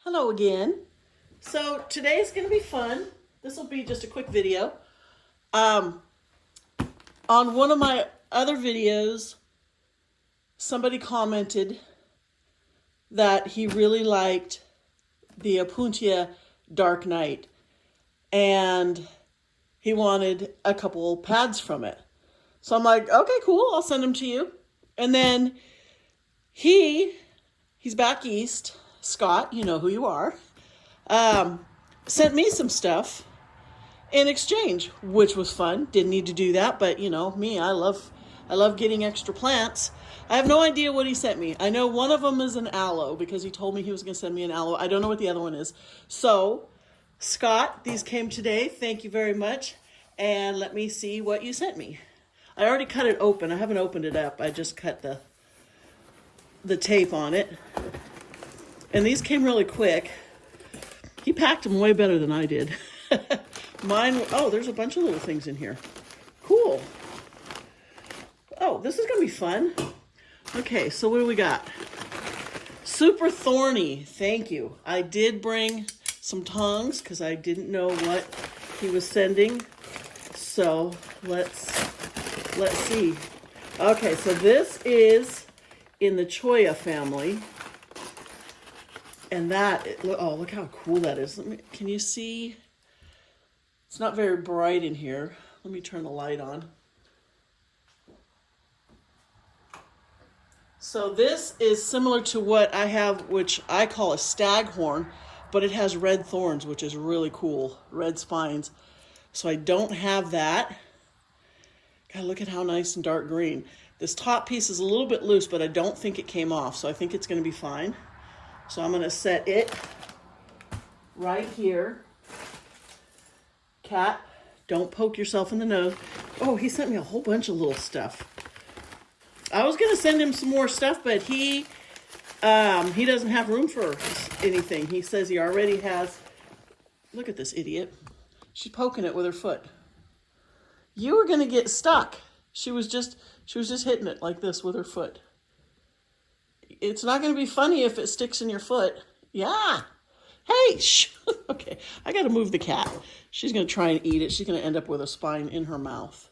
Hello again. So today's going to be fun. This will be just a quick video. Um, on one of my other videos, somebody commented that he really liked the Apuntia Dark Knight and he wanted a couple pads from it. So I'm like, okay, cool, I'll send them to you. And then he's back east, Scott, you know who you are, sent me some stuff in exchange, which was fun. Didn't need to do that, but you know me, I love getting extra plants. I have no idea what he sent me. I know one of them is an aloe because he told me he was going to send me an aloe. I don't know what the other one is. So, Scott, these came today. Thank you very much. And let me see what you sent me. I already cut it open. I haven't opened it up. I just cut the tape on it. And these came really quick. He packed them way better than I did. Mine, oh, there's a bunch of little things in here. Cool. Oh, this is going to be fun. Okay, so what do we got? Super thorny. Thank you. I did bring some tongs because I didn't know what he was sending. So let's see. Okay, so this is in the Choya family. And that, oh, look how cool that is. Can you see? It's not very bright in here. Let me turn the light on. So this is similar to what I have, which I call a staghorn, but it has red thorns, which is really cool. Red spines. So I don't have that. God, look at how nice and dark green. This top piece is a little bit loose, but I don't think it came off, so I think it's going to be fine. So I'm going to set it right here. Cat, don't poke yourself in the nose. Oh, he sent me a whole bunch of little stuff. I was going to send him some more stuff, but he doesn't have room for anything. He says he already has. Look at this idiot. She's poking it with her foot. You were going to get stuck. She was just hitting it like this with her foot. It's not going to be funny if it sticks in your foot. Yeah. Hey, shh. Okay, I got to move the cat. She's going to try and eat it. She's going to end up with a spine in her mouth.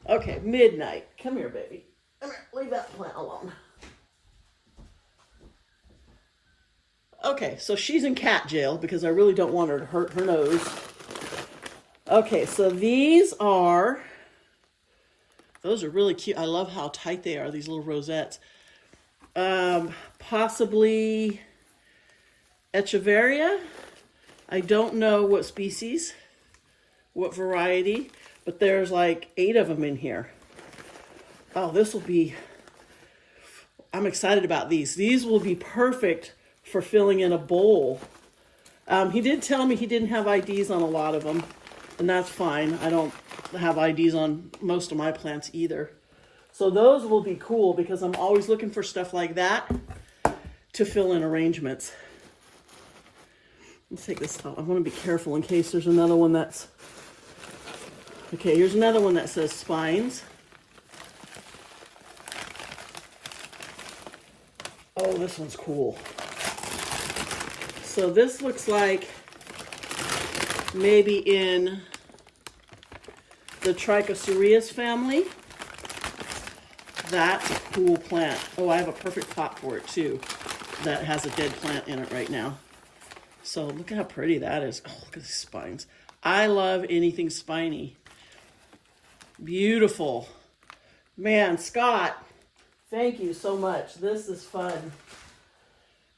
Okay, Midnight. Come here, baby. Come here. Leave that plant alone. Okay, so she's in cat jail because I really don't want her to hurt her nose. Okay, so those are really cute. I love how tight they are, these little rosettes. Possibly Echeveria. I don't know what species, what variety, but there's like 8 of them in here. Oh, this will be, I'm excited about these. These will be perfect for filling in a bowl. He did tell me he didn't have IDs on a lot of them, and that's fine. I don't have IDs on most of my plants either. So those will be cool because I'm always looking for stuff like that to fill in arrangements. Let's take this out. I want to be careful in case there's another one that's... Okay, here's another one that says spines. Oh, this one's cool. So this looks like maybe in the Trichocereus family. That's a cool plant. Oh, I have a perfect pot for it too that has a dead plant in it right now. So look at how pretty that is. Oh, look at these spines. I love anything spiny. Beautiful. Man, Scott, thank you so much. This is fun.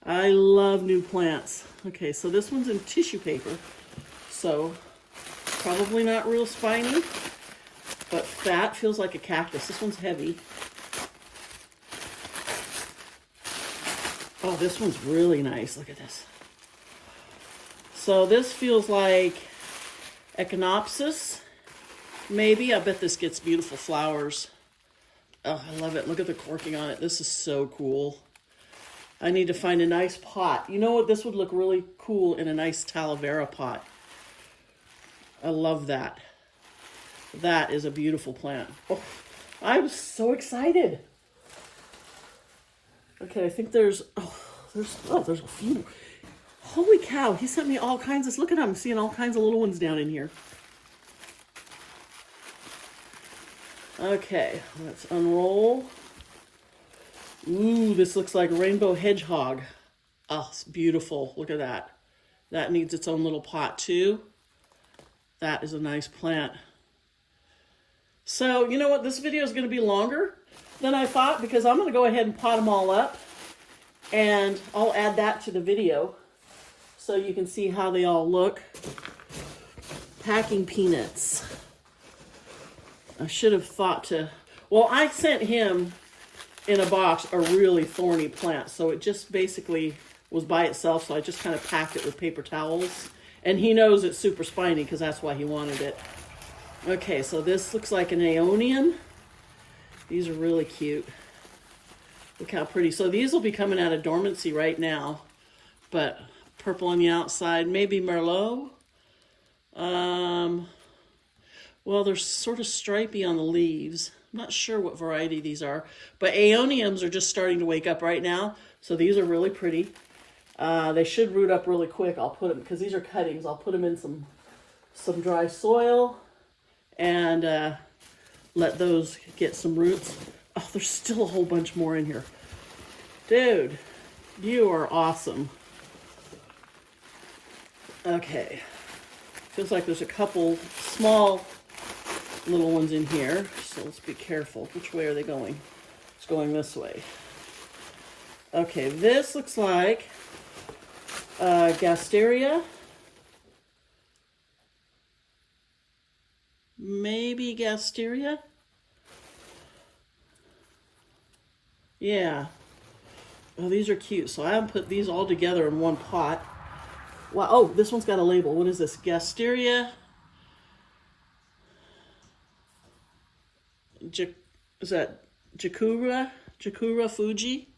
I love new plants. Okay, so this one's in tissue paper. So probably not real spiny, but fat, feels like a cactus. This one's heavy. Oh, this one's really nice. Look at this. So this feels like Echinopsis, maybe. I bet this gets beautiful flowers. Oh, I love it. Look at the corking on it. This is so cool. I need to find a nice pot. You know what? This would look really cool in a nice Talavera pot. I love that. That is a beautiful plant. Oh, I'm so excited. Okay, I think there's a few. Holy cow, he sent me all kinds of, look at him, I'm seeing all kinds of little ones down in here. Okay, let's unroll. Ooh, this looks like a rainbow hedgehog. Oh, it's beautiful. Look at that. That needs its own little pot too. That is a nice plant. So, you know what? This video is going to be longer than I thought because I'm going to go ahead and pot them all up. And I'll add that to the video so you can see how they all look. Packing peanuts. I should have thought to... Well, I sent him in a box a really thorny plant. So it just basically was by itself. So I just kind of packed it with paper towels. And he knows it's super spiny because that's why he wanted it. Okay, so this looks like an aeonium. These are really cute. Look how pretty. So these will be coming out of dormancy right now. But purple on the outside. Maybe Merlot. Well, they're sort of stripy on the leaves. I'm not sure what variety these are. But aeoniums are just starting to wake up right now. So these are really pretty. They should root up really quick. I'll put them, because these are cuttings, I'll put them in some dry soil and let those get some roots. Oh, there's still a whole bunch more in here. Dude, you are awesome. Okay. Feels like there's a couple small little ones in here. So let's be careful. Which way are they going? It's going this way. Okay, this looks like Gasteria. Maybe Gasteria? Yeah. Oh, these are cute. So I haven't put these all together in one pot. Wow. Oh, this one's got a label. What is this? Gasteria. Is that Jakura? Jakura Fuji?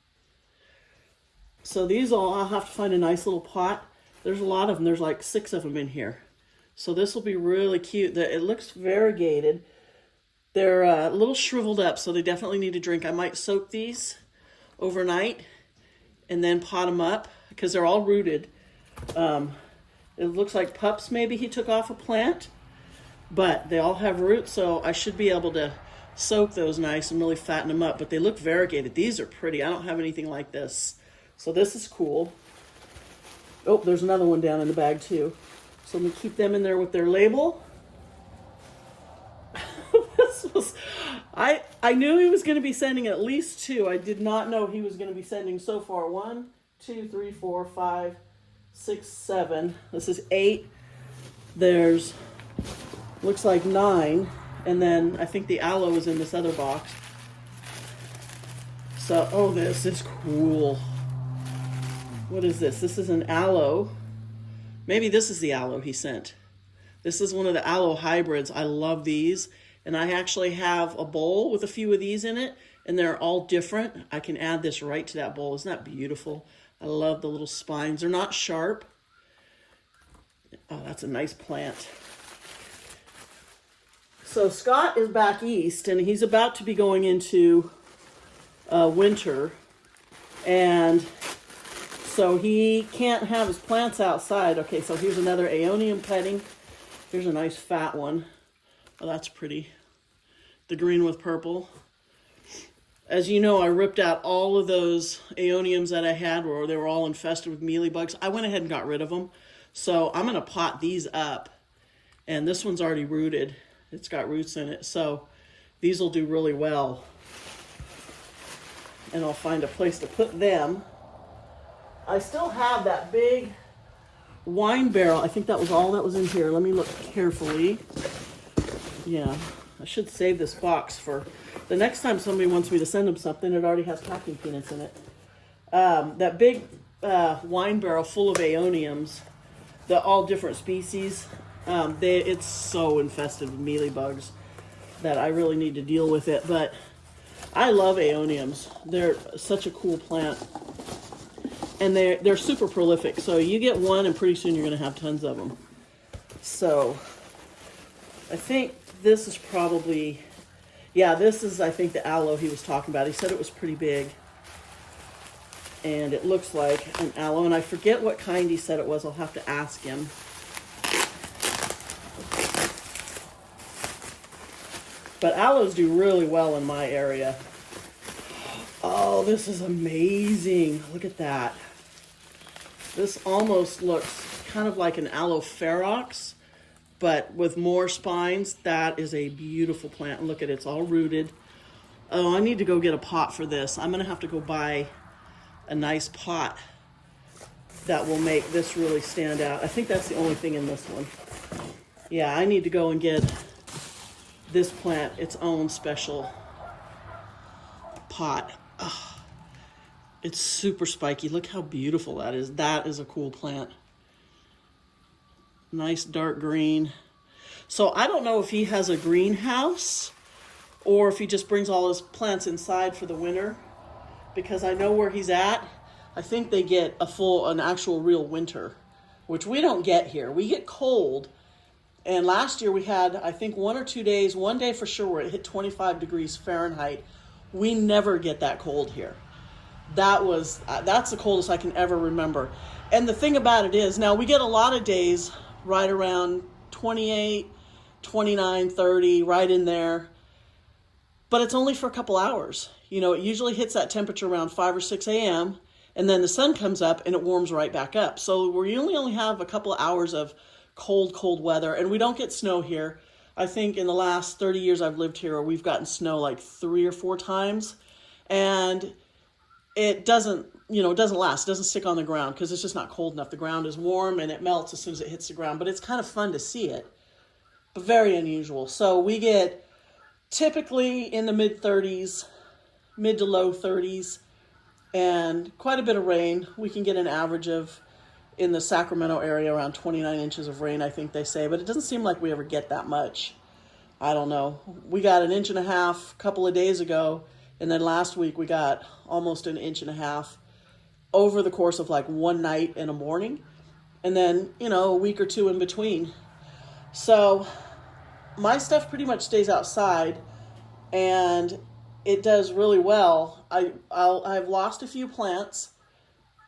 So these I'll have to find a nice little pot. There's a lot of them. There's like 6 of them in here. So this will be really cute. It looks variegated. They're a little shriveled up, so they definitely need a drink. I might soak these overnight and then pot them up because they're all rooted. It looks like pups maybe he took off a plant, but they all have roots, so I should be able to soak those nice and really fatten them up. But they look variegated. These are pretty. I don't have anything like this. So this is cool. Oh, there's another one down in the bag too. So let me keep them in there with their label. I knew he was going to be sending at least 2. I did not know he was going to be sending so far 1, 2, 3, 4, 5, 6, 7. This is 8. There's looks like 9, and then I think the aloe is in this other box. So, oh, this is cool. What is this? This is an aloe. Maybe this is the aloe he sent. This is one of the aloe hybrids. I love these. And I actually have a bowl with a few of these in it, and they're all different. I can add this right to that bowl. Isn't that beautiful? I love the little spines. They're not sharp. Oh, that's a nice plant. So Scott is back east, and he's about to be going into winter. And so he can't have his plants outside. Okay, so here's another aeonium cutting. Here's a nice fat one. Oh, that's pretty. The green with purple. As you know, I ripped out all of those aeoniums that I had where they were all infested with mealybugs. I went ahead and got rid of them. So I'm going to pot these up. And this one's already rooted. It's got roots in it. So these will do really well. And I'll find a place to put them. I still have that big wine barrel. I think that was all that was in here. Let me look carefully. Yeah, I should save this box for the next time somebody wants me to send them something. It already has packing peanuts in it. That big wine barrel full of aeoniums, the all different species. It's so infested with mealybugs that I really need to deal with it. But I love aeoniums. They're such a cool plant. And they're super prolific. So you get one and pretty soon you're going to have tons of them. So I think this is probably, yeah, this is, I think, the aloe he was talking about. He said it was pretty big. and it looks like an aloe, and I forget what kind he said it was. I'll have to ask him. But aloes do really well in my area. Oh, this is amazing. Look at that. This almost looks kind of like an aloe ferox, but with more spines. That is a beautiful plant. Look at it, it's all rooted. Oh, I need to go get a pot for this. I'm gonna have to go buy a nice pot that will make this really stand out. I think that's the only thing in this one. Yeah, I need to go and get this plant its own special pot. Oh, it's super spiky. Look how beautiful that is. That is a cool plant. Nice dark green. So I don't know if he has a greenhouse or if he just brings all his plants inside for the winter, because I know where he's at. I think they get an actual real winter, which we don't get here. We get cold. And last year we had, I think, 1 or 2 days, one day for sure, where it hit 25 degrees Fahrenheit. We never get that cold here. That's the coldest I can ever remember. And the thing about it is, now we get a lot of days right around 28, 29, 30, right in there. But it's only for a couple hours. You know, it usually hits that temperature around 5 or 6 a.m. and then the sun comes up and it warms right back up. So we only have a couple of hours of cold weather, and we don't get snow here. I think in the last 30 years I've lived here, we've gotten snow like 3 or 4 times, and it doesn't last. It doesn't stick on the ground because it's just not cold enough. The ground is warm and it melts as soon as it hits the ground, but it's kind of fun to see it, but very unusual. So we get typically in the mid to low 30s, and quite a bit of rain. We can get an average of, in the Sacramento area, around 29 inches of rain, I think they say, but it doesn't seem like we ever get that much. I don't know. We got 1.5 inches a couple of days ago, and then last week we got almost 1.5 inches over the course of like one night and a morning, and then, a week or two in between. So my stuff pretty much stays outside, and it does really well. I've lost a few plants,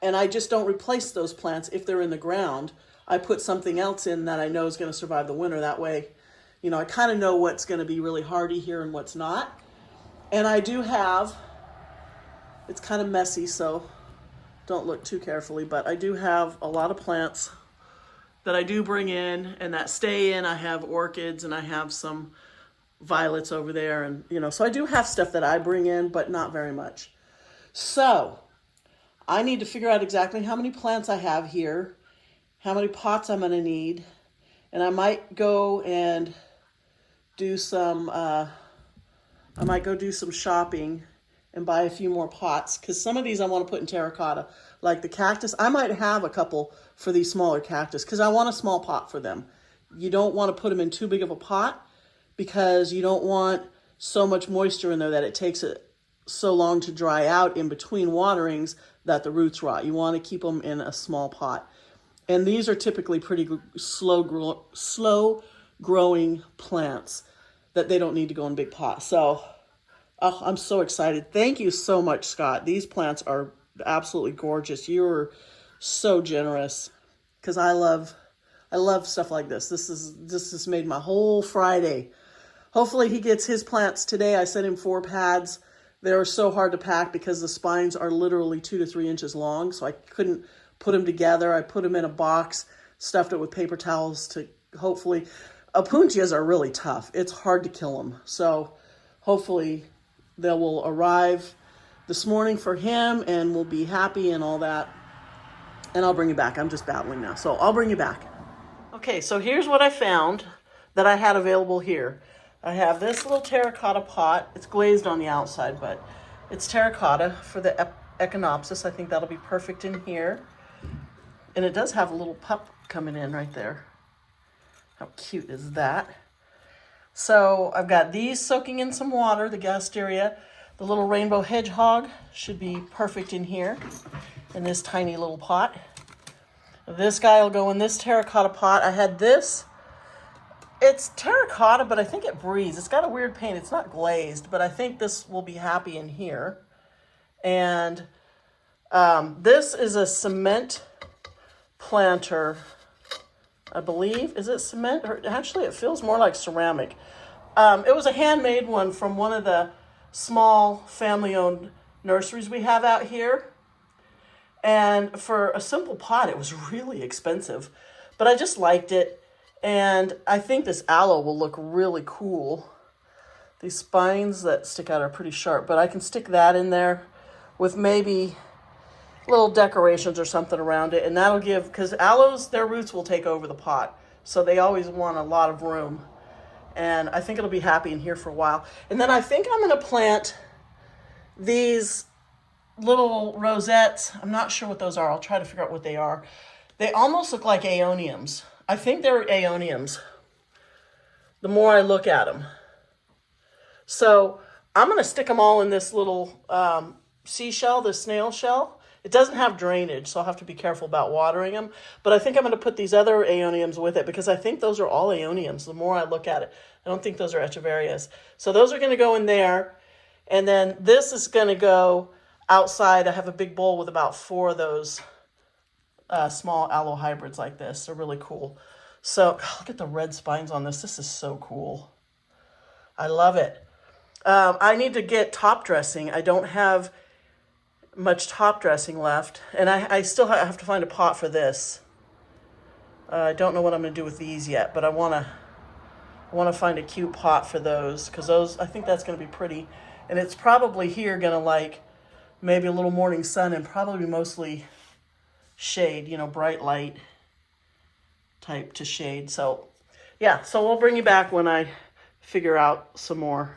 and I just don't replace those plants if they're in the ground. I put something else in that I know is going to survive the winter. That way, I kind of know what's going to be really hardy here and what's not. And I do have, it's kind of messy, so don't look too carefully, but I do have a lot of plants that I do bring in and that stay in. I have orchids and I have some violets over there, and so I do have stuff that I bring in, but not very much. So I need to figure out exactly how many plants I have here, how many pots I'm going to need, and I might go and do some shopping and buy a few more pots, because some of these I want to put in terracotta, like the cactus. I might have a couple for these smaller cactus because I want a small pot for them. You don't want to put them in too big of a pot, because you don't want so much moisture in there that it takes it so long to dry out in between waterings that the roots rot. You want to keep them in a small pot. And these are typically pretty slow growing plants that they don't need to go in big pots. So I'm so excited. Thank you so much, Scott. These plants are absolutely gorgeous. You're so generous, because I love stuff like this. This has made my whole Friday. Hopefully he gets his plants today. I sent him 4 pads. They're so hard to pack because the spines are literally 2 to 3 inches long, so I couldn't put them together. I put them in a box, stuffed it with paper towels to hopefully... Opuntias are really tough. It's hard to kill them. So hopefully they will arrive this morning for him and we'll be happy and all that. And I'll bring you back. I'm just babbling now, so I'll bring you back. Okay, so here's what I found that I had available here. I have this little terracotta pot. It's glazed on the outside, but it's terracotta for the Echinopsis. I think that'll be perfect in here. And it does have a little pup coming in right there. How cute is that? So I've got these soaking in some water, the Gasteria. The little rainbow hedgehog should be perfect in here, in this tiny little pot. This guy will go in this terracotta pot. I had this. It's terracotta, but I think it breathes. It's got a weird paint. It's not glazed, but I think this will be happy in here. And This is a cement planter, I believe. Is it cement? Or actually, it feels more like ceramic. It was a handmade one from one of the small family-owned nurseries we have out here. And for a simple pot, it was really expensive. But I just liked it. And I think this aloe will look really cool. These spines that stick out are pretty sharp, but I can stick that in there with maybe little decorations or something around it. And that'll give, because aloes, their roots will take over the pot. So they always want a lot of room. And I think it'll be happy in here for a while. And then I think I'm going to plant these little rosettes. I'm not sure what those are. I'll try to figure out what they are. They almost look like aeoniums. I think they're aeoniums the more I look at them. So I'm going to stick them all in this little seashell, this snail shell. It doesn't have drainage, so I'll have to be careful about watering them. But I think I'm going to put these other aeoniums with it because I think those are all aeoniums the more I look at it. I don't think those are echeverias. So those are going to go in there. And then this is going to go outside. I have a big bowl with about 4 of those small aloe hybrids like this. They're really cool. So look at the red spines on this. This is so cool. I love it. I need to get top dressing. I don't have much top dressing left. And I still have to find a pot for this. I don't know what I'm going to do with these yet, but I want to find a cute pot for those because those, I think that's going to be pretty. And it's probably here going to like maybe a little morning sun and probably mostly shade, you know, bright light type to shade. So yeah, so we'll bring you back when I figure out some more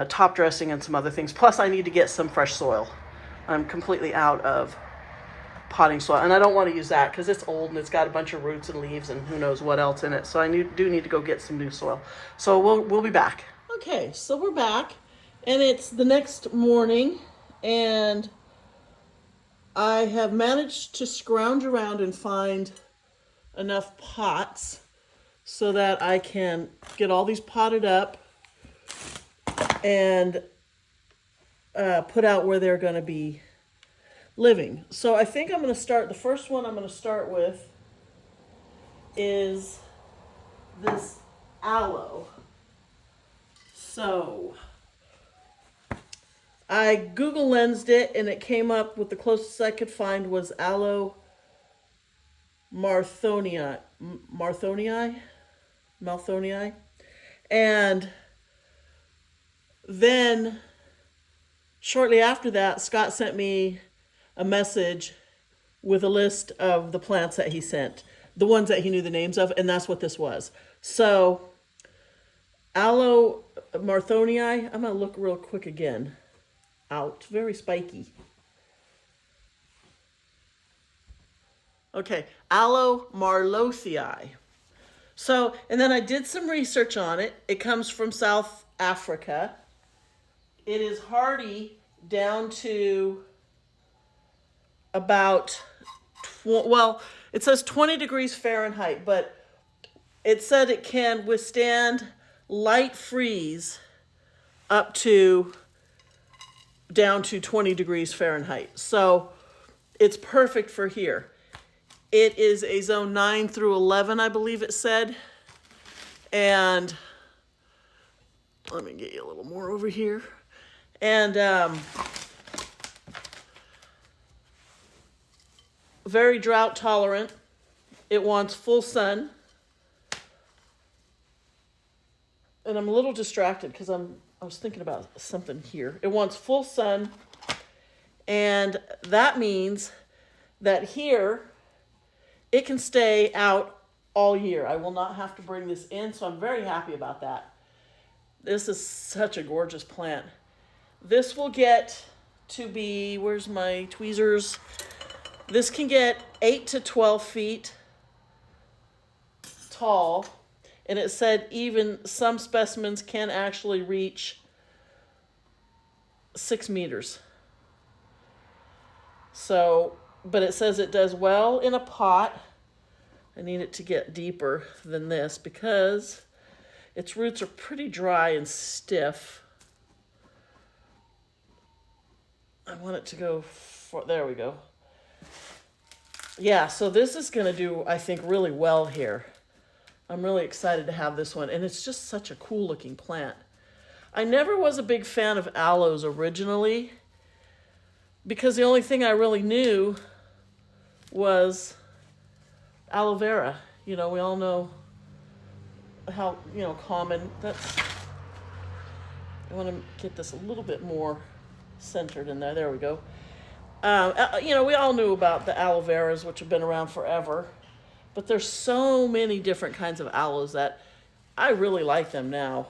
top dressing and some other things. Plus I need to get some fresh soil. I'm completely out of potting soil and I don't want to use that because it's old and it's got a bunch of roots and leaves and who knows what else in it. So I do need to go get some new soil. So we'll be back. Okay, so we're back and it's the next morning and I have managed to scrounge around and find enough pots so that I can get all these potted up and put out where they're going to be living. So I think I'm going to start, the first one I'm going to start with is this aloe. So I Google lensed it and it came up with the closest I could find was aloe Marthonii. And then shortly after that, Scott sent me a message with a list of the plants that he sent, the ones that he knew the names of, and that's what this was. So aloe Marthonii, I'm going to look real quick again. Out, very spiky. Okay, aloe marlothii. So, and then I did some research on it. It comes from South Africa. It is hardy down to about, well, it says 20 degrees Fahrenheit, but it said it can withstand light freeze up to down to 20 degrees Fahrenheit. So it's perfect for here. It is a zone 9 through 11, I believe it said. And let me get you a little more over here. And very drought tolerant. It wants full sun. And I'm a little distracted because I was thinking about something here. It wants full sun. And that means that here it can stay out all year. I will not have to bring this in, so I'm very happy about that. This is such a gorgeous plant. This will get to be, where's my tweezers? This can get 8 to 12 feet tall. And it said even some specimens can actually reach 6 meters. So, but it says it does well in a pot. I need it to get deeper than this because its roots are pretty dry and stiff. I want it to go for, there we go. Yeah, so this is going to do, I think, really well here. I'm really excited to have this one, and it's just such a cool looking plant. I never was a big fan of aloes originally because the only thing I really knew was aloe vera. You know, we all know how, you know, common that's. I want to get this a little bit more centered in there. There we go. You know, we all knew about the aloe veras, which have been around forever, but there's so many different kinds of aloes that I really like them now.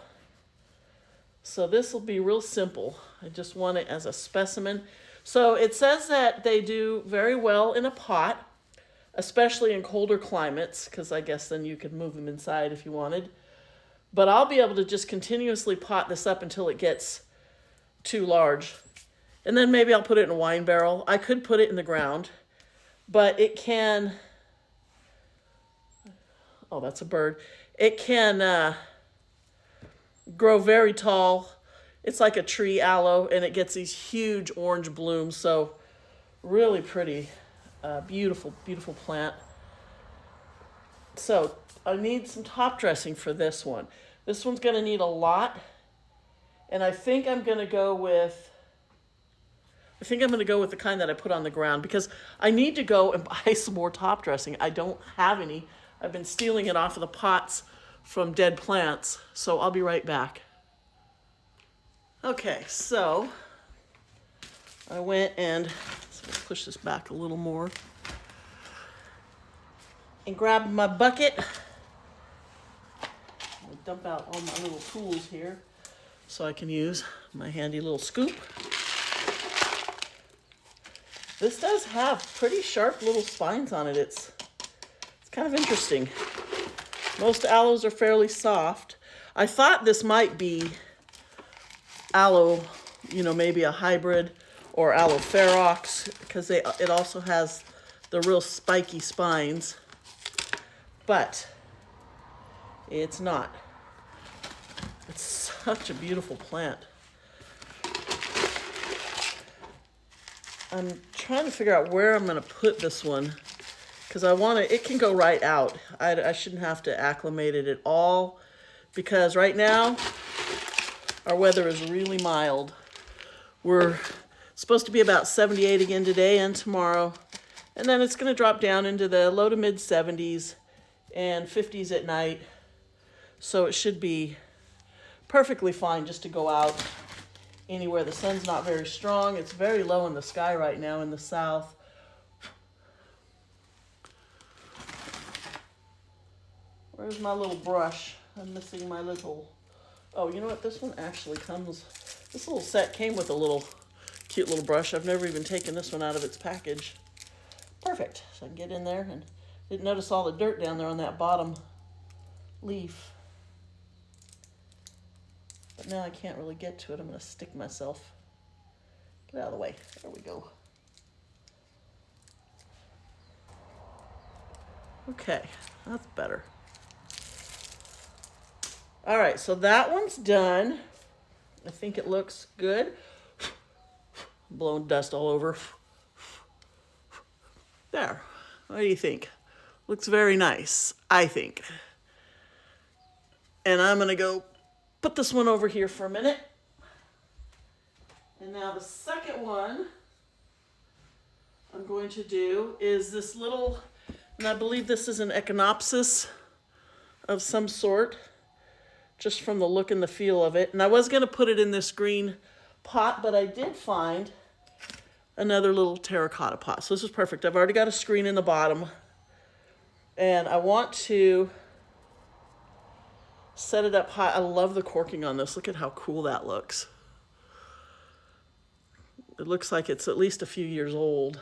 So this will be real simple. I just want it as a specimen. So it says that they do very well in a pot, especially in colder climates, because I guess then you could move them inside if you wanted. But I'll be able to just continuously pot this up until it gets too large. And then maybe I'll put it in a wine barrel. I could put it in the ground, but it can, oh, that's a bird. It can grow very tall. It's like a tree aloe, and it gets these huge orange blooms. So really pretty, beautiful, beautiful plant. So I need some top dressing for this one. This one's going to need a lot, and I think I'm going to go with the kind that I put on the ground because I need to go and buy some more top dressing. I don't have any. I've been stealing it off of the pots from dead plants, so I'll be right back. Okay, so I went and push this back a little more and grabbed my bucket. I'll dump out all my little tools here so I can use my handy little scoop. This does have pretty sharp little spines on it. It's kind of interesting. Most aloes are fairly soft. I thought this might be aloe, you know, maybe a hybrid or aloe ferox, because it also has the real spiky spines, but it's not. It's such a beautiful plant. I'm trying to figure out where I'm going to put this one because it can go right out. I shouldn't have to acclimate it at all because right now our weather is really mild. We're supposed to be about 78 again today and tomorrow, and then it's going to drop down into the low to mid 70s and 50s at night. So it should be perfectly fine just to go out anywhere the sun's not very strong. It's very low in the sky right now in the south. Where's my little brush? I'm missing my little, oh, you know what? This one actually comes, this little set came with a little cute little brush. I've never even taken this one out of its package. Perfect. So I can get in there and didn't notice all the dirt down there on that bottom leaf. But now I can't really get to it. I'm going to stick myself. Get out of the way. There we go. Okay, that's better. All right, so that one's done. I think it looks good. Blowing dust all over. There. What do you think? Looks very nice, I think. And I'm going to go put this one over here for a minute. And now the second one I'm going to do is this little, and I believe this is an echinopsis of some sort, just from the look and the feel of it. And I was going to put it in this green pot, but I did find another little terracotta pot. So this is perfect. I've already got a screen in the bottom, and I want to set it up high. I love the corking on this. Look at how cool that looks. It looks like it's at least a few years old.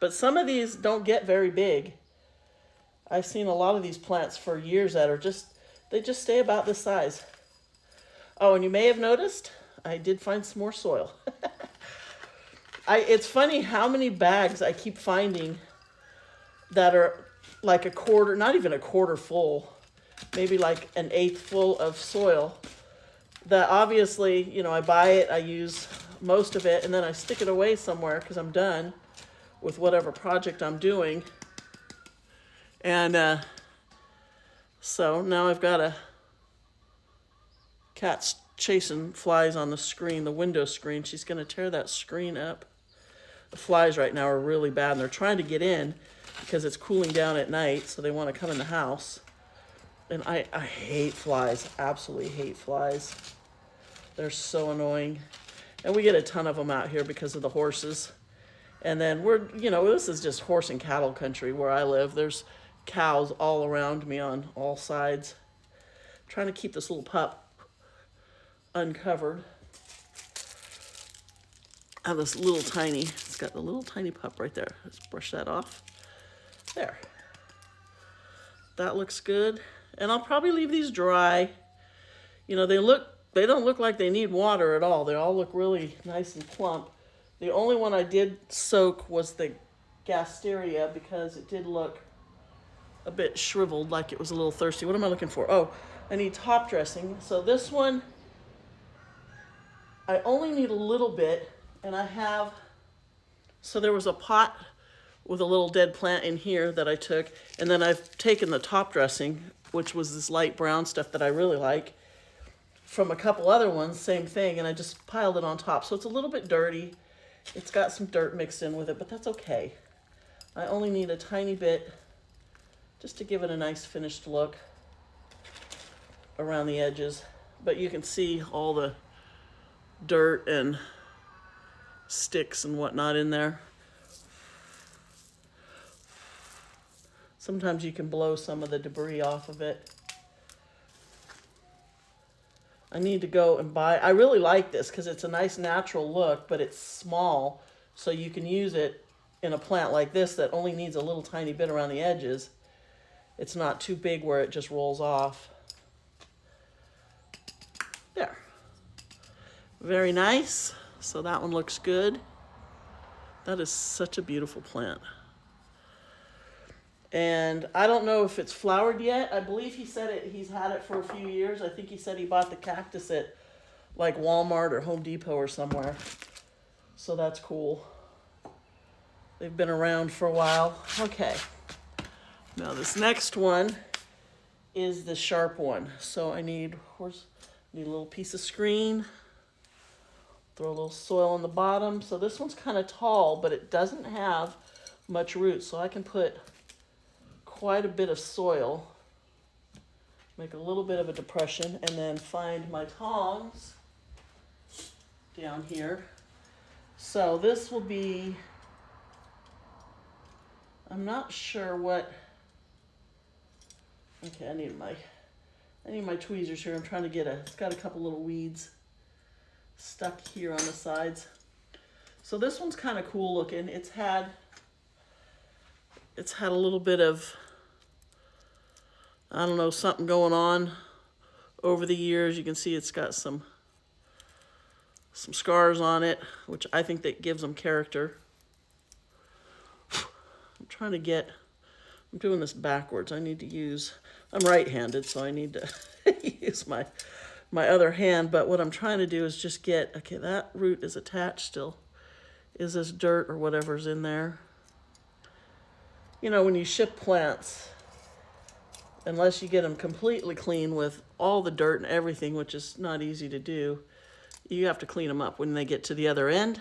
But some of these don't get very big. I've seen a lot of these plants for years that are they just stay about this size. Oh, and you may have noticed, I did find some more soil. It's funny how many bags I keep finding that are like a quarter, not even a quarter full, maybe like an eighth full of soil that obviously, you know, I buy it, I use most of it, and then I stick it away somewhere because I'm done with whatever project I'm doing. And so now I've got a cat's chasing flies on the screen, the window screen. She's going to tear that screen up. The flies right now are really bad, and they're trying to get in because it's cooling down at night, so they want to come in the house. And I hate flies, absolutely hate flies. They're so annoying. And we get a ton of them out here because of the horses. And then this is just horse and cattle country where I live. There's cows all around me on all sides. I'm trying to keep this little pup uncovered. I have this little tiny, it's got the little tiny pup right there. Let's brush that off. There. That looks good. And I'll probably leave these dry. They don't look like they need water at all. They all look really nice and plump. The only one I did soak was the Gasteria because it did look a bit shriveled, like it was a little thirsty. What am I looking for? Oh, I need top dressing. So this one, I only need a little bit, and so there was a pot with a little dead plant in here that I took, and then I've taken the top dressing, which was this light brown stuff that I really like, from a couple other ones, same thing, and I just piled it on top. So it's a little bit dirty. It's got some dirt mixed in with it, but that's okay. I only need a tiny bit just to give it a nice finished look around the edges. But you can see all the dirt and sticks and whatnot in there. Sometimes you can blow some of the debris off of it. I need to go and buy, I really like this because it's a nice natural look, but it's small, so you can use it in a plant like this that only needs a little tiny bit around the edges. It's not too big where it just rolls off. There. Very nice. So that one looks good. That is such a beautiful plant. And I don't know if it's flowered yet. I believe he said he's had it for a few years. I think he said he bought the cactus at like Walmart or Home Depot or somewhere. So that's cool. They've been around for a while. Okay. Now this next one is the sharp one. So I need a little piece of screen. Throw a little soil on the bottom. So this one's kind of tall, but it doesn't have much root. So I can put quite a bit of soil, make a little bit of a depression, and then find my tongs down here. So this will be, I'm not sure what, okay, I need my tweezers here. I'm trying to get it's got a couple little weeds stuck here on the sides. So this one's kind of cool looking. It's had a little bit of, I don't know, something going on over the years. You can see it's got some scars on it, which I think that gives them character. I'm doing this backwards. I'm right-handed, so I need to use my other hand. But what I'm trying to do is just okay, that root is attached still. Is this dirt or whatever's in there? When you ship plants, unless you get them completely clean with all the dirt and everything, which is not easy to do, you have to clean them up when they get to the other end.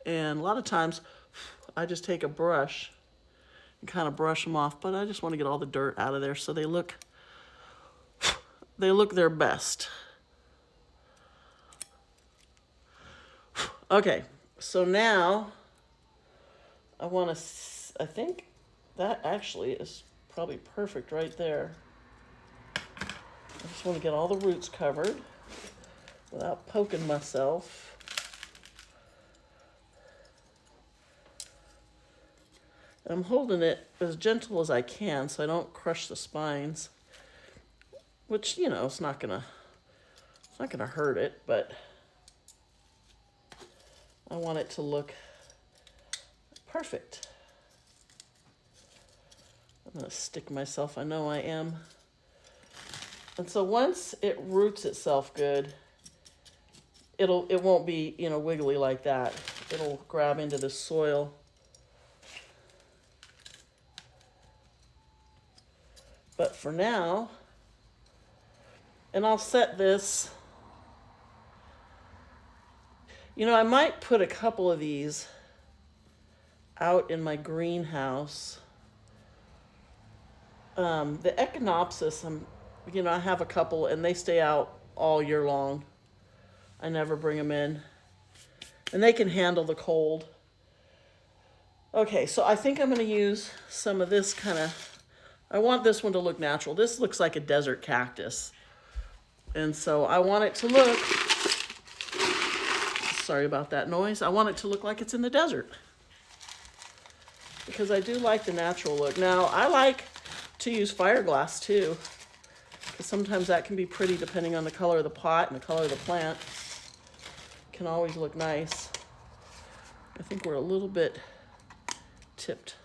And a lot of times, I just take a brush and kind of brush them off, but I just want to get all the dirt out of there so they look their best. Okay, so now I think that actually is probably perfect right there. I just want to get all the roots covered without poking myself. I'm holding it as gentle as I can so I don't crush the spines, which, it's not gonna hurt it, but I want it to look perfect. I'm gonna stick myself, I know I am. And so once it roots itself good, it won't be, you know, wiggly like that. It'll grab into the soil. But for now, and I'll set this, you know, I might put a couple of these out in my greenhouse. The Echinopsis, you know, I have a couple and they stay out all year long. I never bring them in. And they can handle the cold. Okay, so I think I'm going to use some of this kind of, I want this one to look natural. This looks like a desert cactus. And so I want it to look, sorry about that noise, I want it to look like it's in the desert. Because I do like the natural look. Now, I like to use fiberglass too, because sometimes that can be pretty depending on the color of the pot and the color of the plant. Can always look nice. I think we're a little bit tipped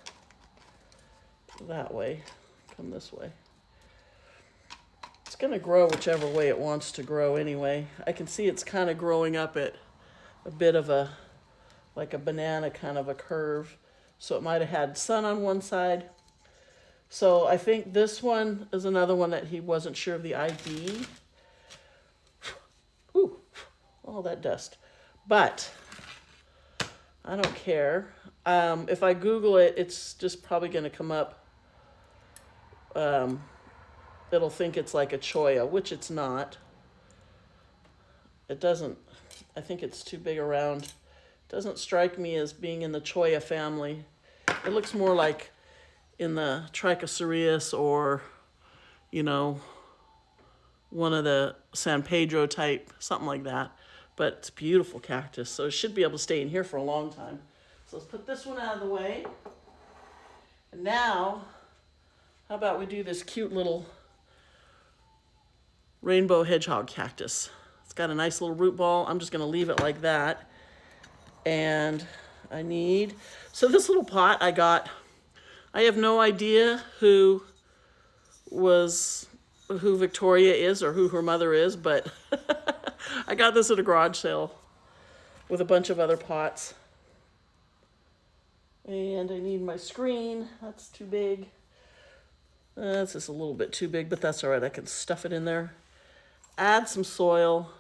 that way. Come this way. It's going to grow whichever way it wants to grow anyway. I can see it's kind of growing up at a bit of a, like a banana kind of a curve. So it might have had sun on one side. So I think this one is another one that he wasn't sure of the ID. Ooh, all that dust. But I don't care. If I Google it, it's just probably going to come up. It'll think it's like a cholla, which it's not. It doesn't, I think it's too big around. It doesn't strike me as being in the cholla family. It looks more like in the Trichocereus or, you know, one of the San Pedro type, something like that. But it's a beautiful cactus, so it should be able to stay in here for a long time. So let's put this one out of the way. And now, how about we do this cute little rainbow hedgehog cactus. It's got a nice little root ball. I'm just going to leave it like that. And I need, so this little pot I got, I have no idea who Victoria is or who her mother is, but I got this at a garage sale with a bunch of other pots. And I need my screen. That's too big. That's just a little bit too big, but that's all right. I can stuff it in there. Add some soil.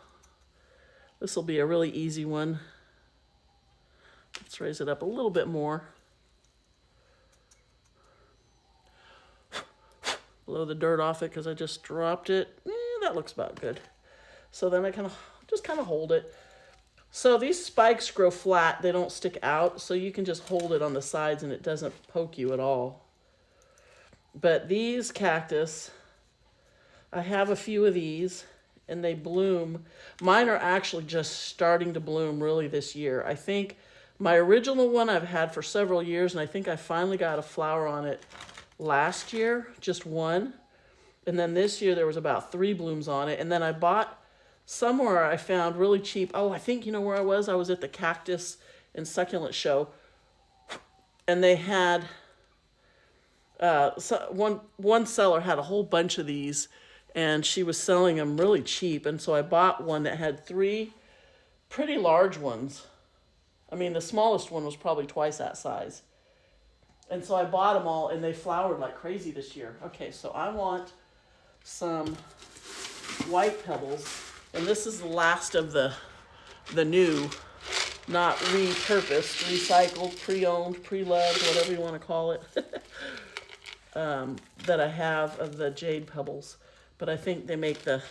This will be a really easy one. Let's raise it up a little bit more. Blow the dirt off it because I just dropped it. That looks about good. So then I just kind of hold it. So these spikes grow flat. They don't stick out. So you can just hold it on the sides and it doesn't poke you at all. But these cactus, I have a few of these and they bloom. Mine are actually just starting to bloom really this year. I think my original one I've had for several years, and I think I finally got a flower on it last year, just one. And then this year there was about 3 blooms on it. And then I bought somewhere I found really cheap. Oh, I think you know where I was? I was at the Cactus and Succulent show. And they had, one seller had a whole bunch of these. And she was selling them really cheap. And so I bought one that had 3 pretty large ones. I mean, the smallest one was probably twice that size. And so I bought them all, and they flowered like crazy this year. Okay, so I want some white pebbles. And this is the last of the new, not repurposed, recycled, pre-owned, pre-loved, whatever you want to call it, that I have of the jade pebbles. But I think they make the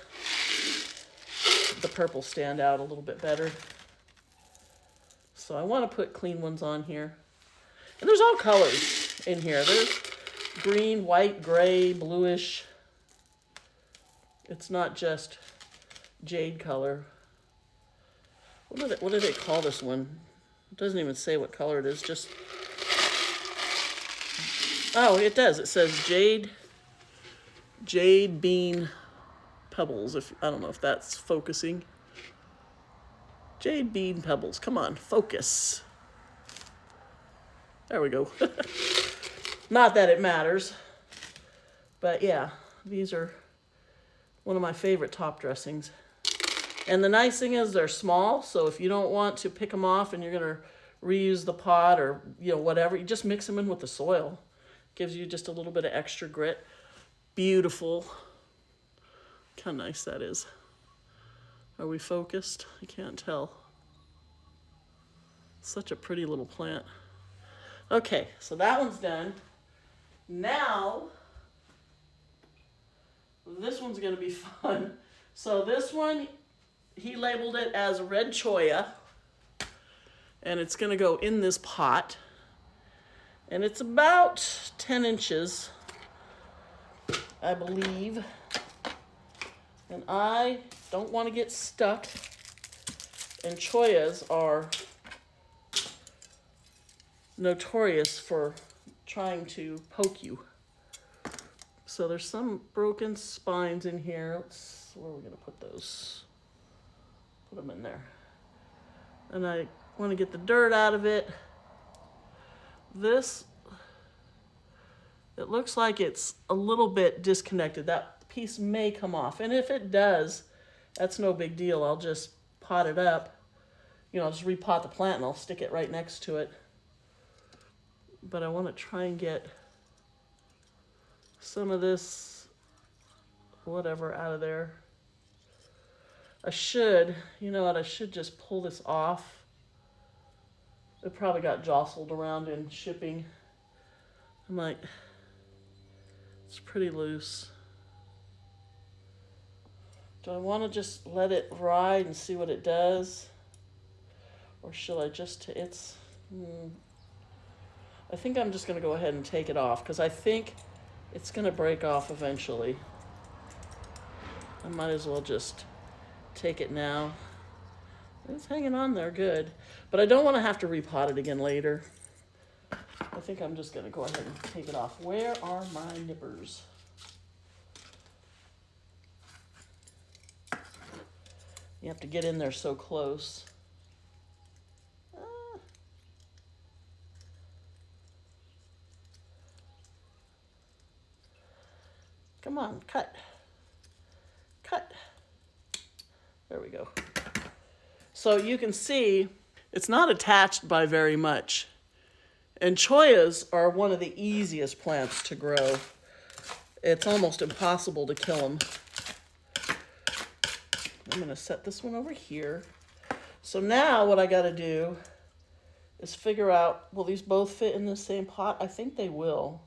purple stand out a little bit better. So I want to put clean ones on here. And there's all colors in here. There's green, white, gray, bluish. It's not just jade color. What do they call this one? It doesn't even say what color it is. Just, oh, it does. It says jade bean pebbles. I don't know if that's focusing. Jade bean pebbles. Come on, focus. There we go. Not that it matters. But yeah, these are one of my favorite top dressings. And the nice thing is they're small, so if you don't want to pick them off and you're going to reuse the pot or whatever, you just mix them in with the soil. Gives you just a little bit of extra grit. Beautiful. Look how nice that is. Are we focused? I can't tell. Such a pretty little plant. Okay, so that one's done. Now, this one's going to be fun. So this one, he labeled it as red cholla. And it's going to go in this pot. And it's about 10 inches, I believe. And I don't want to get stuck. And chollas are notorious for trying to poke you. So there's some broken spines in here. Where are we going to put those? Put them in there. And I want to get the dirt out of it. This, it looks like it's a little bit disconnected. That piece may come off. And if it does, that's no big deal. I'll just pot it up. I'll just repot the plant and I'll stick it right next to it. But I want to try and get some of this, whatever, out of there. I should, I should just pull this off. It probably got jostled around in shipping. I'm like, it's pretty loose. Do I want to just let it ride and see what it does? Or should I just, I think I'm just going to go ahead and take it off because I think it's going to break off eventually. I might as well just take it now. It's hanging on there good. But I don't want to have to repot it again later. I think I'm just going to go ahead and take it off. Where are my nippers? You have to get in there so close. Come on, cut. Cut. There we go. So you can see it's not attached by very much. And chollas are one of the easiest plants to grow. It's almost impossible to kill them. I'm going to set this one over here. So now what I got to do is figure out, will these both fit in the same pot? I think they will.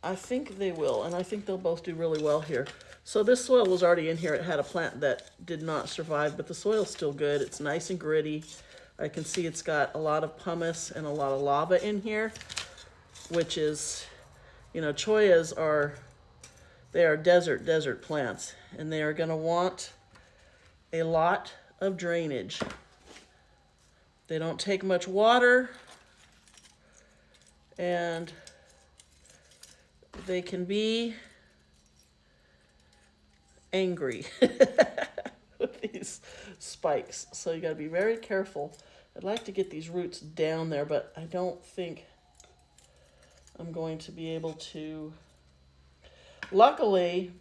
I think they will, and I think they'll both do really well here. So this soil was already in here. It had a plant that did not survive, but the soil's still good. It's nice and gritty. I can see it's got a lot of pumice and a lot of lava in here, which is, chollas are desert plants, and they are going to want a lot of drainage. They don't take much water, and they can be angry with these spikes. So you got to be very careful. I'd like to get these roots down there, but I don't think I'm going to be able to. Luckily,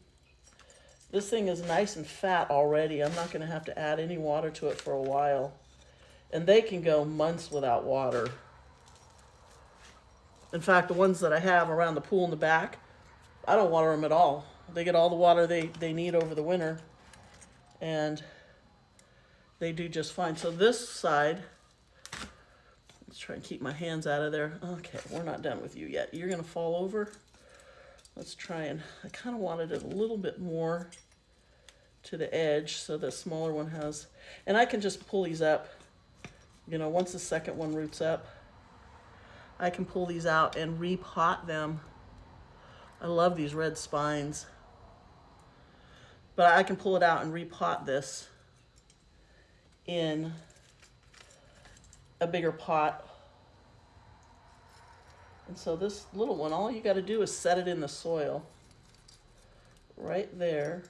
this thing is nice and fat already. I'm not going to have to add any water to it for a while. And they can go months without water. In fact, the ones that I have around the pool in the back, I don't water them at all. They get all the water they need over the winter, and they do just fine. So this side, let's try and keep my hands out of there. Okay, we're not done with you yet. You're going to fall over. Let's try and, I kind of wanted it a little bit more to the edge so the smaller one has, and I can just pull these up, once the second one roots up. I can pull these out and repot them. I love these red spines. But I can pull it out and repot this in a bigger pot. And so this little one, all you got to do is set it in the soil. Right there.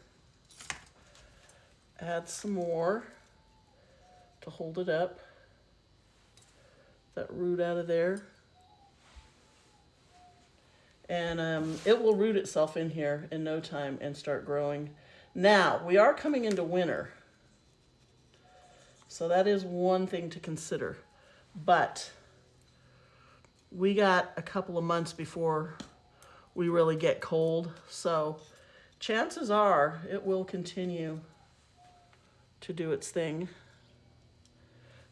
Add some more to hold it up. That root out of there. And it will root itself in here in no time and start growing. Now, we are coming into winter. So that is one thing to consider. But we got a couple of months before we really get cold. So chances are it will continue to do its thing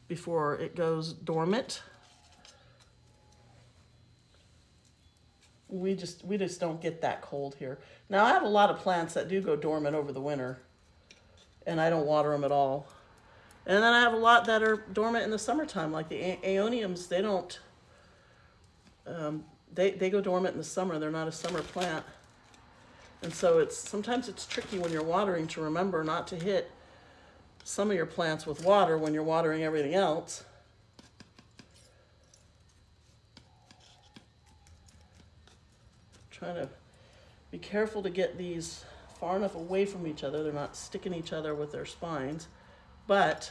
before it goes dormant. We just don't get that cold here. Now I have a lot of plants that do go dormant over the winter, and I don't water them at all. And then I have a lot that are dormant in the summertime, like the aeoniums. They don't. They go dormant in the summer. They're not a summer plant, and so sometimes it's tricky when you're watering to remember not to hit some of your plants with water when you're watering everything else. Trying to be careful to get these far enough away from each other. They're not sticking each other with their spines, but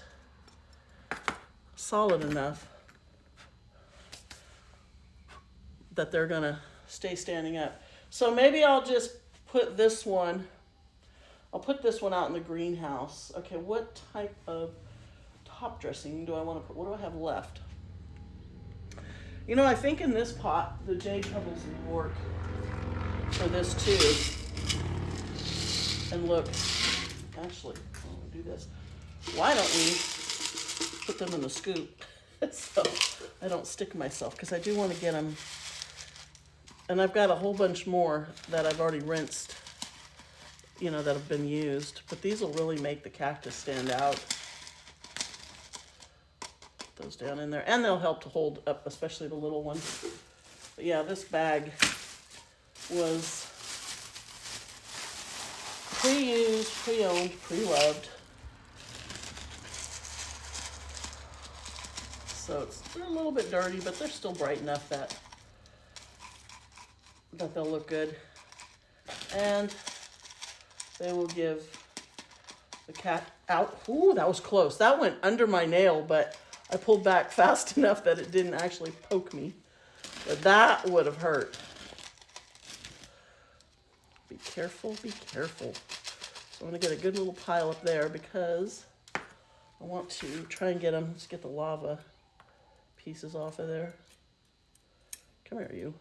solid enough that they're gonna stay standing up. So maybe I'll just put this one, I'll put this one out in the greenhouse. Okay, what type of top dressing do I want to put? What do I have left? You know, I think in this pot, the jade pebbles will work for this too. And look, actually, I'll do this. Why don't we put them in the scoop so I don't stick myself, because I do want to get them. And I've got a whole bunch more that I've already rinsed, you know, that have been used. But these will really make the cactus stand out. Put those down in there. And they'll help to hold up, especially the little ones. But yeah, this bag was pre-used, pre-owned, pre-loved. So they're a little bit dirty, but they're still bright enough that they'll look good. And they will give the cat out. Ooh, that was close. That went under my nail, but I pulled back fast enough that it didn't actually poke me. But that would have hurt. Be careful, be careful. So I'm gonna get a good little pile up there because I want to try and get them, let's get the lava pieces off of there. Come here, you.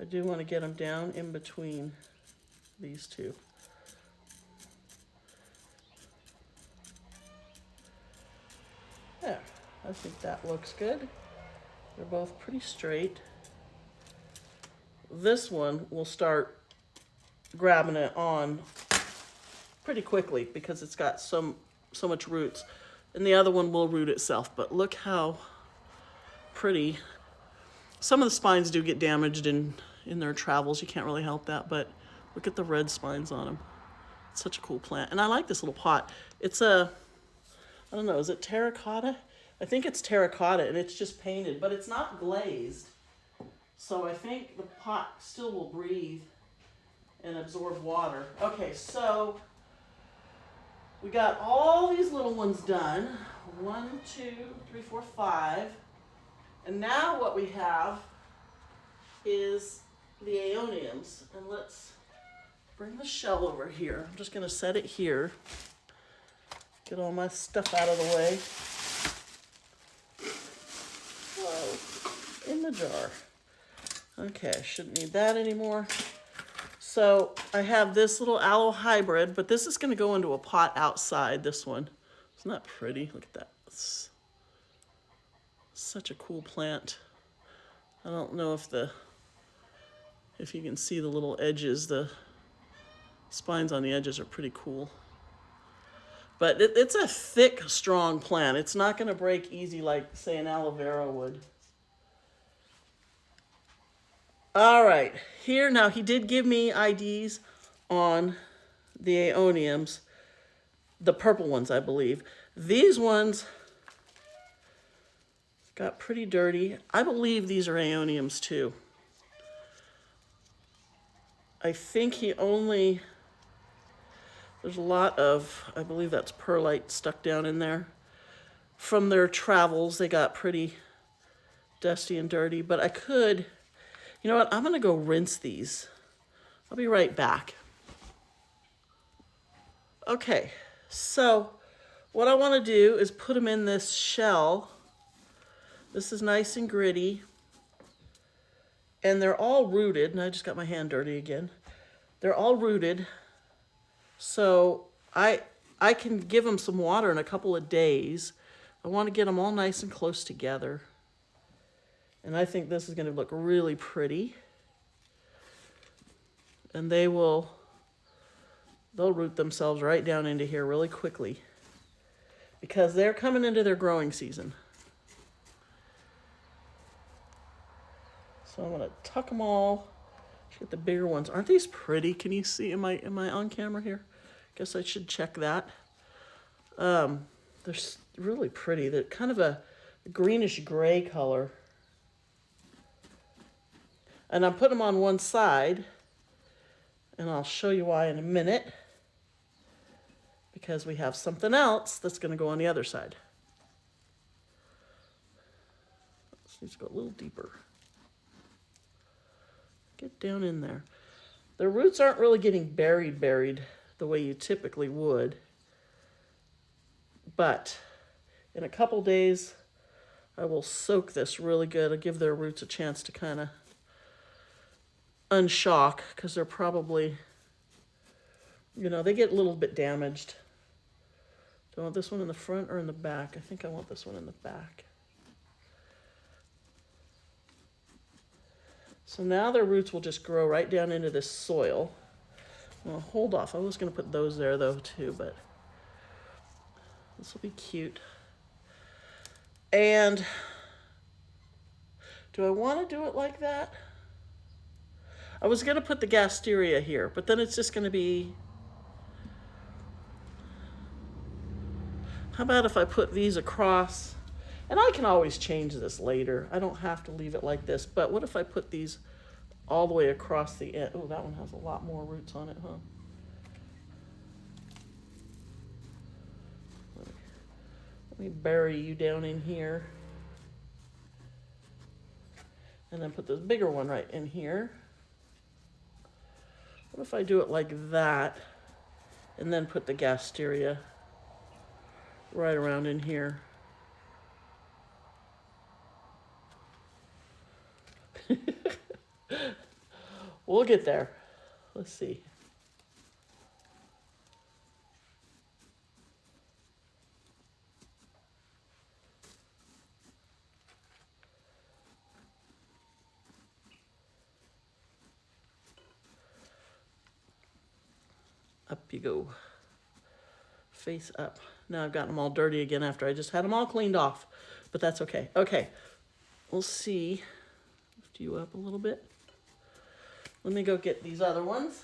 I do want to get them down in between these two. There, I think that looks good. They're both pretty straight. This one will start grabbing it on pretty quickly because it's got so much roots. And the other one will root itself, but look how pretty. Some of the spines do get damaged in their travels. You can't really help that, but look at the red spines on them. It's such a cool plant. And I like this little pot. It's I don't know, is it terracotta? I think it's terracotta, and it's just painted, but it's not glazed. So I think the pot still will breathe and absorb water. Okay, so we got all these little ones done. 1, 2, 3, 4, 5. And now what we have is the aeoniums. And let's bring the shell over here. I'm just going to set it here. Get all my stuff out of the way. Whoa, in the jar. Okay, I shouldn't need that anymore. So I have this little aloe hybrid, but this is going to go into a pot outside, this one. Isn't that pretty? Look at that. It's such a cool plant. I don't know if you can see the little edges. The spines on the edges are pretty cool. But it's a thick, strong plant. It's not going to break easy like, say, an aloe vera would. All right, here now he did give me IDs on the aeoniums, the purple ones, I believe. These ones got pretty dirty. I believe these are aeoniums too. I think there's a lot of, I believe that's perlite stuck down in there. From their travels, they got pretty dusty and dirty, but I could, you know what, I'm gonna go rinse these. I'll be right back. Okay, so what I want to do is put them in this shell. This is nice and gritty. And they're all rooted, and I just got my hand dirty again. They're all rooted, so I can give them some water in a couple of days. I want to get them all nice and close together. And I think this is going to look really pretty. And they'll root themselves right down into here really quickly because they're coming into their growing season. So I'm going to tuck them all. Get the bigger ones. Aren't these pretty? Can you see? Am I on camera here? Guess I should check that. They're really pretty. They're kind of a greenish gray color. And I'm putting them on one side, and I'll show you why in a minute, because we have something else that's going to go on the other side. This needs to go a little deeper. Get down in there. The roots aren't really getting buried the way you typically would. But in a couple days, I will soak this really good. I'll give their roots a chance to kind of unshock because they're probably, they get a little bit damaged. Do I want this one in the front or in the back? I think I want this one in the back. So now their roots will just grow right down into this soil. Well, hold off. I was going to put those there though too, but this will be cute. And do I want to do it like that? I was going to put the gasteria here, but then it's just going to be... How about if I put these across? And I can always change this later. I don't have to leave it like this, but what if I put these all the way across the end? Oh, that one has a lot more roots on it, huh? Let me bury you down in here. And then put this bigger one right in here. What if I do it like that and then put the gasteria right around in here? We'll get there. Let's see. Up you go. Face up. Now I've gotten them all dirty again after I just had them all cleaned off, but that's okay. Okay, we'll see. Lift you up a little bit. Let me go get these other ones.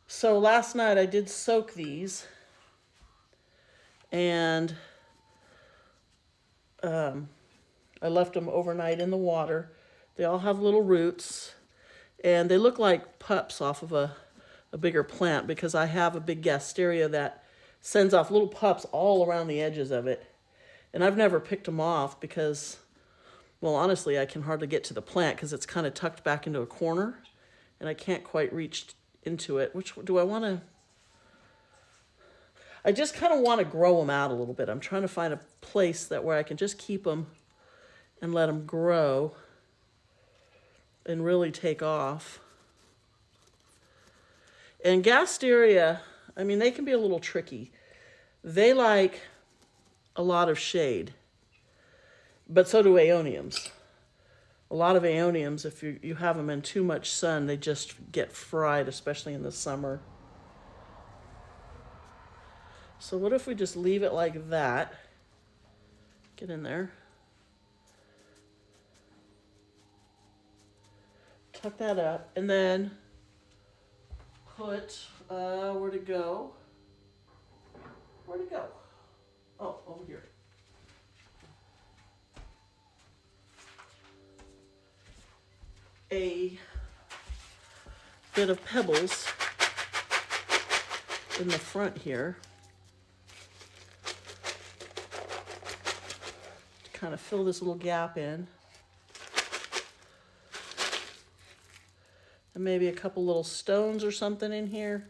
So last night I did soak these, and I left them overnight in the water. They all have little roots, and they look like pups off of a bigger plant because I have a big gasteria that sends off little pups all around the edges of it. And I've never picked them off because, well, honestly, I can hardly get to the plant because it's kind of tucked back into a corner, and I can't quite reach into it. Which do I want to... I just kind of want to grow them out a little bit. I'm trying to find a place where I can just keep them and let them grow and really take off. And gasteria, I mean, they can be a little tricky. They like a lot of shade, but so do aeoniums. A lot of aeoniums, if you have them in too much sun, they just get fried, especially in the summer. So what if we just leave it like that? Get in there. Tuck that up, and then put, where'd it go? Where'd it go? Oh, over here. A bit of pebbles in the front here to kind of fill this little gap in. And maybe a couple little stones or something in here.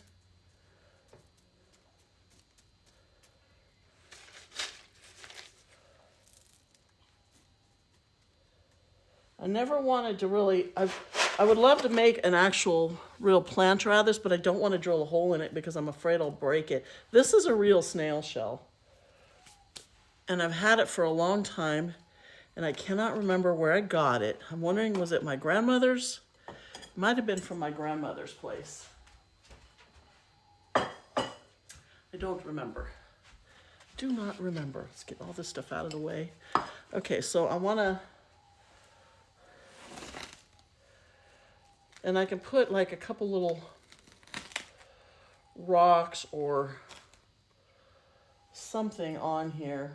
I never wanted to really, I would love to make an actual real planter out of this, but I don't want to drill a hole in it because I'm afraid I'll break it. This is a real snail shell. And I've had it for a long time, and I cannot remember where I got it. I'm wondering, was it my grandmother's? It might have been from my grandmother's place. I don't remember. Do not remember. Let's get all this stuff out of the way. Okay, so I want to, and I can put like a couple little rocks or something on here.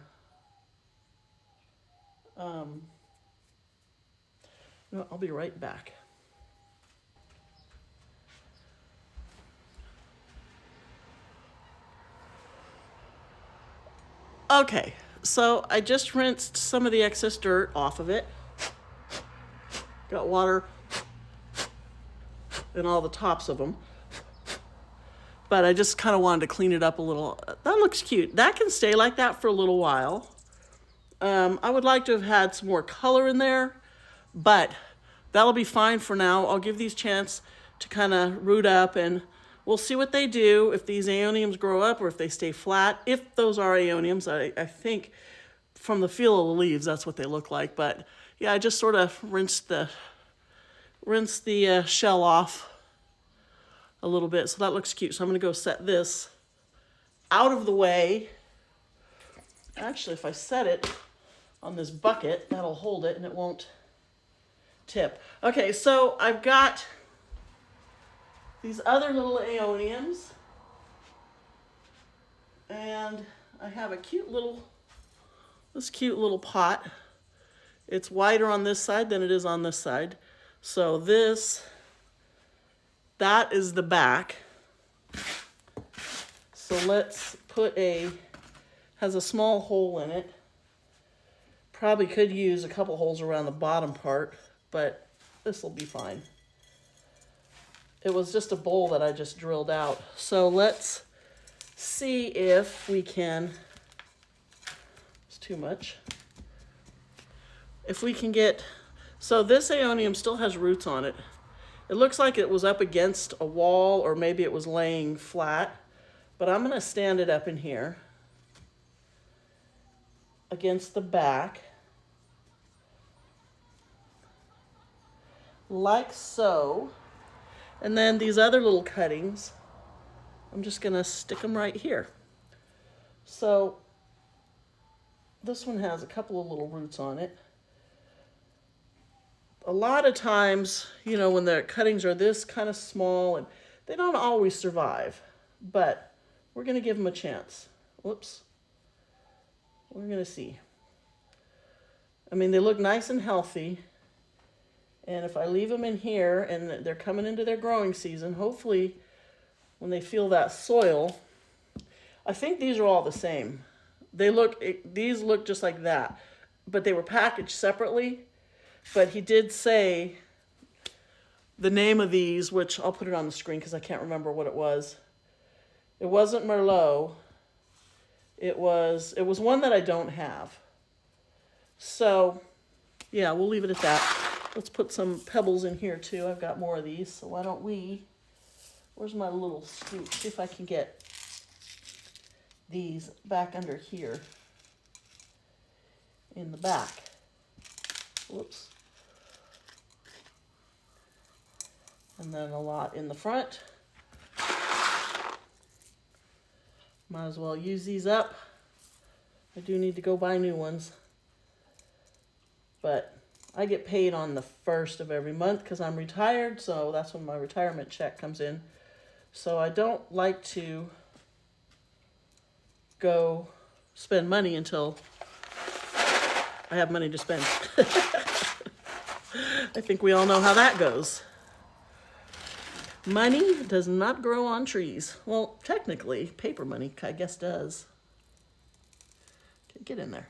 No, I'll be right back. Okay, so I just rinsed some of the excess dirt off of it. Got water in all the tops of them. But I just kind of wanted to clean it up a little. That looks cute. That can stay like that for a little while. I would like to have had some more color in there, but that'll be fine for now. I'll give these a chance to kind of root up, and we'll see what they do, if these aeoniums grow up or if they stay flat. If those are aeoniums, I think from the feel of the leaves, that's what they look like. But yeah, I just sort of rinsed the shell off a little bit, so that looks cute. So I'm going to go set this out of the way. Actually, if I set it on this bucket, that'll hold it and it won't tip. Okay, so I've got these other little aeoniums, and I have a cute little pot. It's wider on this side than it is on this side. So that is the back. So let's put has a small hole in it. Probably could use a couple holes around the bottom part, but this will be fine. It was just a bowl that I just drilled out. So let's see if we can, it's too much. If we can get, so this aeonium still has roots on it. It looks like it was up against a wall, or maybe it was laying flat, but I'm gonna stand it up in here against the back, like so. And then these other little cuttings, I'm just gonna stick them right here. So this one has a couple of little roots on it. A lot of times, you know, when the cuttings are this kind of small, and they don't always survive, but we're gonna give them a chance. Whoops. We're gonna see. I mean, they look nice and healthy. And if I leave them in here and they're coming into their growing season, hopefully when they feel that soil, I think these are all the same. These look just like that, but they were packaged separately. But he did say the name of these, which I'll put it on the screen because I can't remember what it was. It wasn't Merlot. It was one that I don't have. So yeah, we'll leave it at that. Let's put some pebbles in here too. I've got more of these, so why don't where's my little scoop? See if I can get these back under here in the back. Whoops. And then a lot in the front. Might as well use these up. I do need to go buy new ones. But I get paid on the 1st of every month because I'm retired, so that's when my retirement check comes in. So I don't like to go spend money until I have money to spend. I think we all know how that goes. Money does not grow on trees. Well, technically, paper money, I guess, does. Get in there.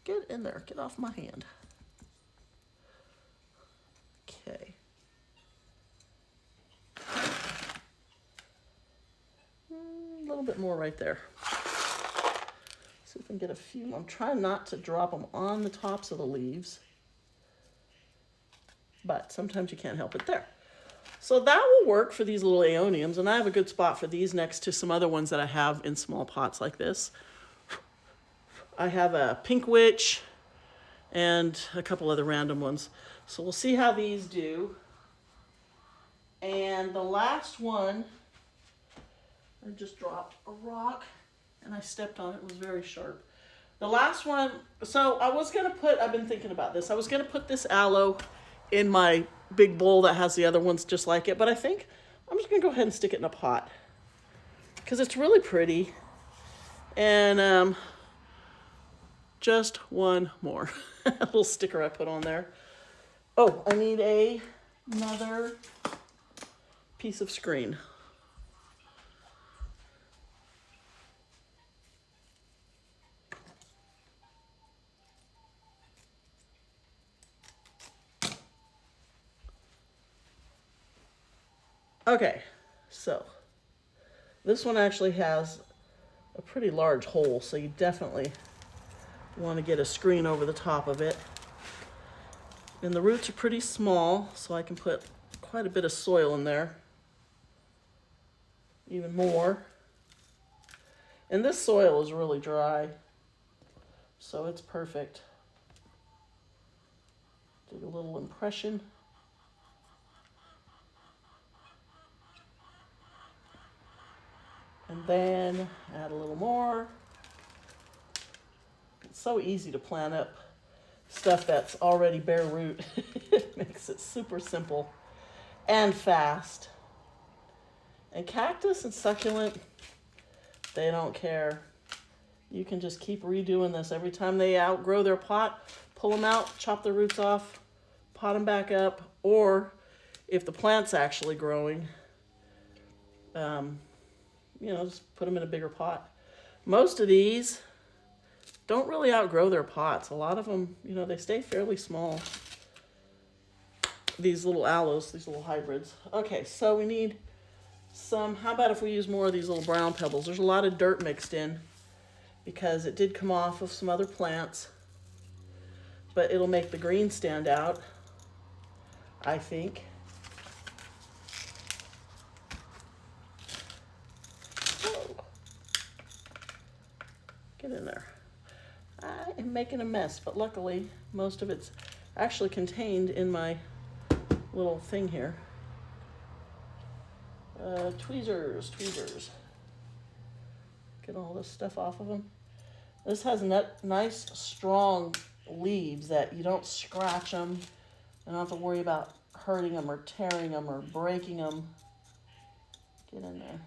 Get in there. Get off my hand. Okay. little bit more right there. See if I can get a few. I'm trying not to drop them on the tops of the leaves, but sometimes you can't help it there. So that will work for these little aeoniums, and I have a good spot for these next to some other ones that I have in small pots like this. I have a pink witch and a couple other random ones. So we'll see how these do. And the last one, I just dropped a rock and I stepped on it. It was very sharp. The last one, so I was gonna put, I've been thinking about this. I was gonna put this aloe in my big bowl that has the other ones just like it, but I think I'm just gonna go ahead and stick it in a pot because it's really pretty. And just one more a little sticker I put on there. Oh, I need another piece of screen. Okay, so this one actually has a pretty large hole, so you definitely want to get a screen over the top of it. And the roots are pretty small, so I can put quite a bit of soil in there, even more. And this soil is really dry, so it's perfect. Dig a little impression. And then add a little more. It's so easy to plant up stuff that's already bare root. It makes it super simple and fast. And cactus and succulent, they don't care. You can just keep redoing this. Every time they outgrow their pot, pull them out, chop the roots off, pot them back up, or if the plant's actually growing, you know, just put them in a bigger pot. Most of these don't really outgrow their pots. A lot of them, you know, they stay fairly small. These little aloes, these little hybrids. Okay, so we need some, how about if we use more of these little brown pebbles? There's a lot of dirt mixed in because it did come off of some other plants, but it'll make the green stand out, I think. Get in there. I am making a mess, but luckily most of it's actually contained in my little thing here. Tweezers. Get all this stuff off of them. This has nice, strong leaves that you don't scratch them. You don't have to worry about hurting them or tearing them or breaking them. Get in there.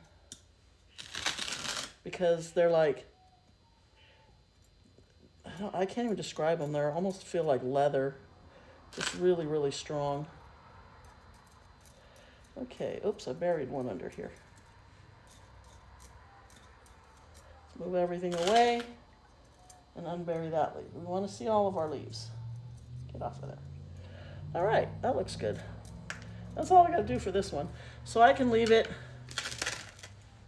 Because they're like, I can't even describe them. They almost feel like leather. Just really, really strong. Okay, oops, I buried one under here. Let's move everything away and unbury that leaf. We want to see all of our leaves. Get off of there. All right, that looks good. That's all I got to do for this one. So I can leave it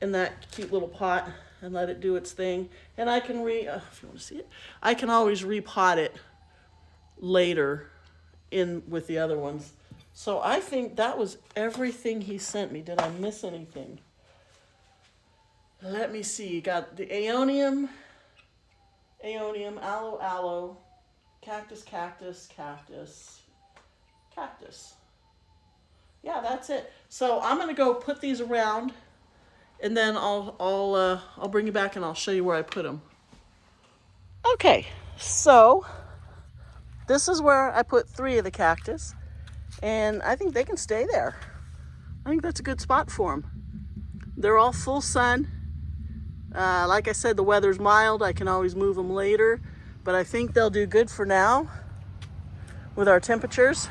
in that cute little pot and let it do its thing. And I can if you want to see it, I can always repot it later in with the other ones. So I think that was everything he sent me. Did I miss anything? Let me see. Got the aeonium, aloe, cactus. Yeah, that's it. So I'm gonna go put these around, and then I'll bring you back and I'll show you where I put them. Okay, so this is where I put 3 of the cactus, and I think they can stay there. I think that's a good spot for them. They're all full sun. Like I said, the weather's mild. I can always move them later, but I think they'll do good for now with our temperatures.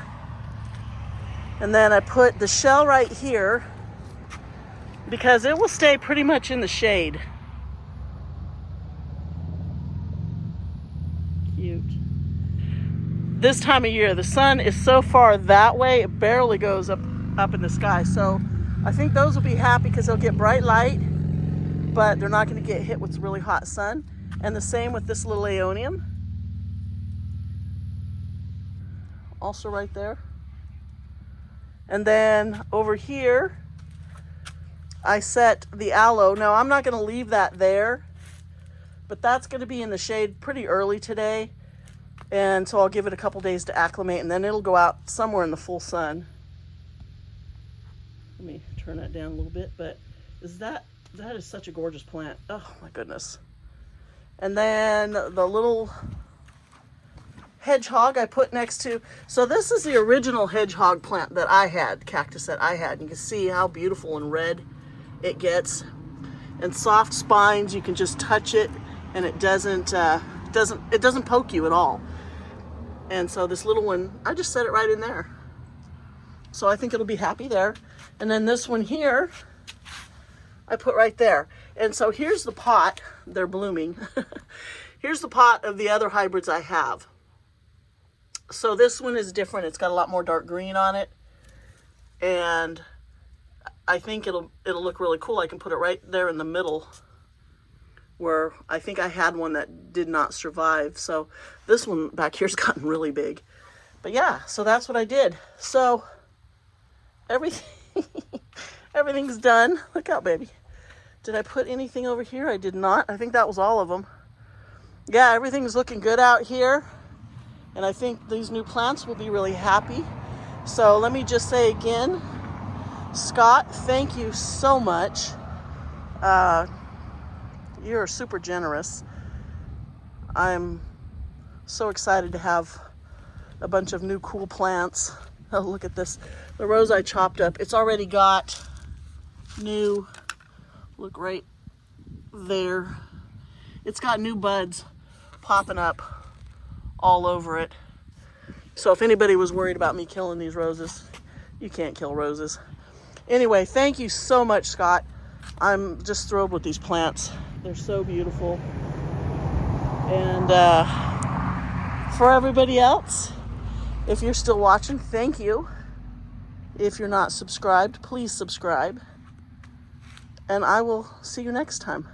And then I put the shell right here because it will stay pretty much in the shade. Cute. This time of year, the sun is so far that way, it barely goes up in the sky. So I think those will be happy because they'll get bright light but they're not going to get hit with really hot sun. And the same with this little aeonium. Also right there. And then over here, I set the aloe. Now, I'm not going to leave that there, but that's going to be in the shade pretty early today. And so I'll give it a couple days to acclimate, and then it'll go out somewhere in the full sun. Let me turn that down a little bit, but that is such a gorgeous plant. Oh my goodness. And then the little hedgehog I put next to, so this is the original hedgehog plant that I had, cactus that I had. You can see how beautiful and red it gets. And soft spines, you can just touch it and it doesn't poke you at all. And so this little one, I just set it right in there. So I think it'll be happy there. And then this one here, I put right there. And so here's the pot, they're blooming. Here's the pot of the other hybrids I have. So this one is different. It's got a lot more dark green on it. And I think it'll look really cool. I can put it right there in the middle where I think I had one that did not survive. So this one back here's gotten really big. But yeah, so that's what I did. So everything's done. Look out, baby. Did I put anything over here? I did not. I think that was all of them. Yeah, everything's looking good out here. And I think these new plants will be really happy. So let me just say again, Scott, thank you so much. You're super generous. I'm so excited to have a bunch of new cool plants. Oh, look at this. The rose I chopped up, it's already got new, look right there. It's got new buds popping up all over it. So if anybody was worried about me killing these roses, you can't kill roses. Anyway, thank you so much, Scott. I'm just thrilled with these plants. They're so beautiful. And for everybody else, if you're still watching, thank you. If you're not subscribed, please subscribe. And I will see you next time.